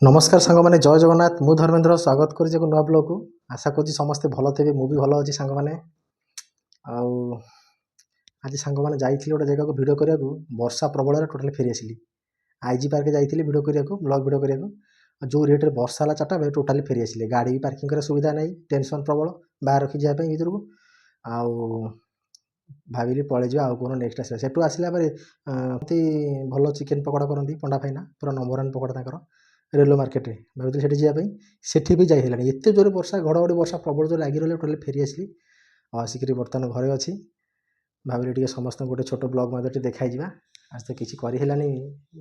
नमस्कार सांग मैंने जय जगन्नाथ मु धर्मेंद्र स्वागत कर नुआ ब्लॉग को आशा करुँच समस्ते भल थे मुझे भल अच्छी सांग मैंने आज सांग मैंने जाइए गोटे जगह को भिड करने को वर्षा प्रबल टोटाली फेरी आसली आईजी पार्क जाइए भिड करने ब्लॉग भिड करने जो रेट वर्षा है 4टा बजे टोटाली फेरी आसले गाड़ी भी पार्किंग कर सुविधा नहीं टेंशन प्रबल बाहर रखी जावाई भर को भाविली पलि जा कौन नेक्स्ट आसा से आसला भल चिकेन पकड़ा करती पंडा भाईना पूरा नंबर 1 पकड़ा तर रेल मार्केट भाई से जावाई सेठी भी जाइला एत जोर वर्षा घड़घड़ी वर्षा प्रबल जो लगी रहा टोटाली फेरी आसली आसिक बर्तमान घरे अच्छी भाविली टे समस्त गोटे छोट ब्लॉग मध्य देखाई आज तो किसी करहलानी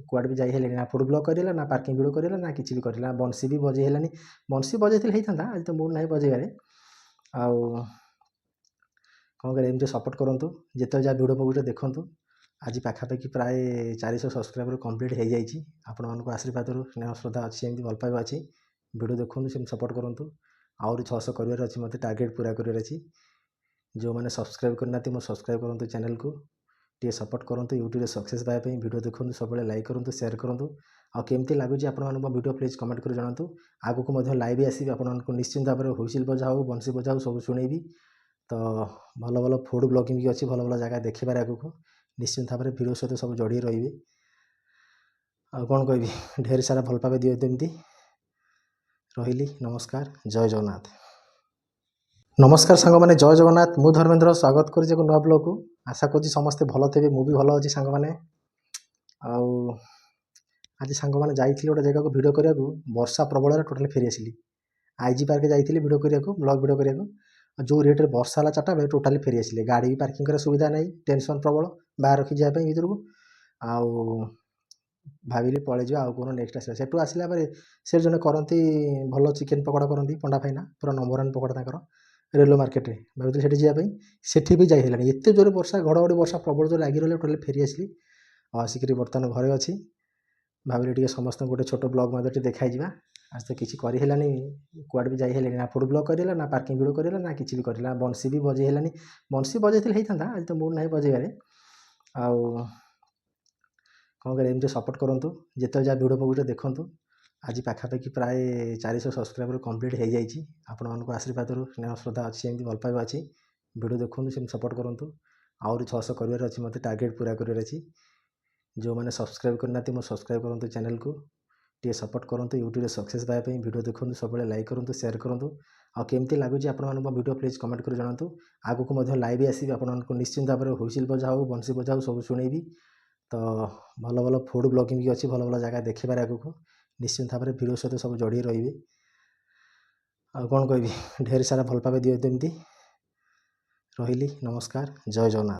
कुआडे भी जाइए ना फुड ब्लॉग कर ना पार्किंग भिड कर ना किसी भी कर बंसी भी बजेलानी बंसी बजे होता आज तो मूड ना बजेबार आउ कौन कर एमती सपोर्ट करूँ जिते जहाँ भिड पकड़ देखूँ आज पाखापाखि प्राय 400 सब्सक्राइबर कंप्लीट हो जाए आपण आशीर्वाद स्नेह श्रद्धा अच्छी एमती भल पाइबा अच्छी भिड देखूँ से सपोर्ट करूँ आउरी 600 कर अच्छी मत टार्गेट पूरा कर अच्छी जो मैंने सब्सक्राइब करना मो सब्सक्राइब करूँ चैनल को टे सपोर्ट करूँ यूट्यूब सक्सेस पाइबा भिड देखूँ सब लाइक करूँ शेयर करूँ आमती लगुच आप भिड प्लीज कमेंट कर जनातु आगू लाइव आसबि आपको निश्चिंत भाव में हुइसिल बजा हो बंसी बजा हो सब शुणेबी तो भल भल फूड ब्लॉगिंग भी अच्छी भल भल जगह देखेबार आगू निश्चिंत भाव में भिड सहित सब जड़िए रही आ कौन कह ढेर सारा भल पावे दिए एमती रही नमस्कार जय जगन्नाथ। नमस्कार सांग मैंने जय जगन्नाथ मु धर्मेंद्र स्वागत कर नुआ ब्लॉग को आशा करुँच समस्ते भल थे मुझे भल अच्छी सांग मैंने आज सांग मैंने जाइए गोटे जगह को भिड करने को वर्षा प्रबल टोटाली फेरी आसली आईजी पार्क जाइए भिड करने ब्लॉग भिड करने जो रेट वर्षा है 4टा बजे टोटाली फेरी आसले गाड़ी भी पार्किंग कर सुविधा नहीं टेंशन प्रबल बाहर रखी जावाई भर को भाविली पलि जा कौन नेक्स्ट आसा से आसला से जन करती भल चिकेन पकड़ा करती पंडा भाईना पूरा नंबर 1 पकड़ा तर रेल मार्केट भाई से जावाई सेठी भी जाइला एत जोर वर्षा घड़घड़ी वर्षा प्रबल जो लगी रहा टोटाली फेरी आसली आसिक बर्तमान घरे अच्छी भाविली टे समस्त गोटे छोट ब्लॉग मध्य देखाई आज तो किसी करहलानी कुआडे भी जाइए ना फुड ब्लॉग कर ना पार्किंग भिड कर ना किसी भी कर बंसी भी बजेलानी बंसी बजे होता आज तो मूड ना बजेबार आउ कौन कर एमती सपोर्ट करूँ जिते जहाँ भिड पकड़ देखूँ आज पाखापाखि प्राय 400 सब्सक्राइबर कंप्लीट हो जाए आपण आशीर्वाद स्नेह श्रद्धा अच्छी एमती भल पाइबा अच्छी भिड देखूँ से सपोर्ट करूँ आउरी 600 कर अच्छी मत टार्गेट पूरा कर अच्छी जो मैंने सब्सक्राइब करना मो सब्सक्राइब करूँ चैनल को टे सपोर्ट करूँ यूट्यूब सक्सेस पाइबा भिड देखूँ सब लाइक करूँ शेयर करूँ आमती लगुच आप भिड प्लीज कमेंट कर जनातु आगू लाइव आसबि आपको निश्चिंत भाव में हुइसिल बजा हो बंसी बजा हो सब शुणेबी तो भल भल फूड ब्लॉगिंग भी अच्छी भल भल जगह देखेबार आगू निश्चिंत भाव में भिड सहित सब जड़िए रही आ कौन कह ढेर सारा भल पावे दिए एमती रही नमस्कार जय जगन्नाथ।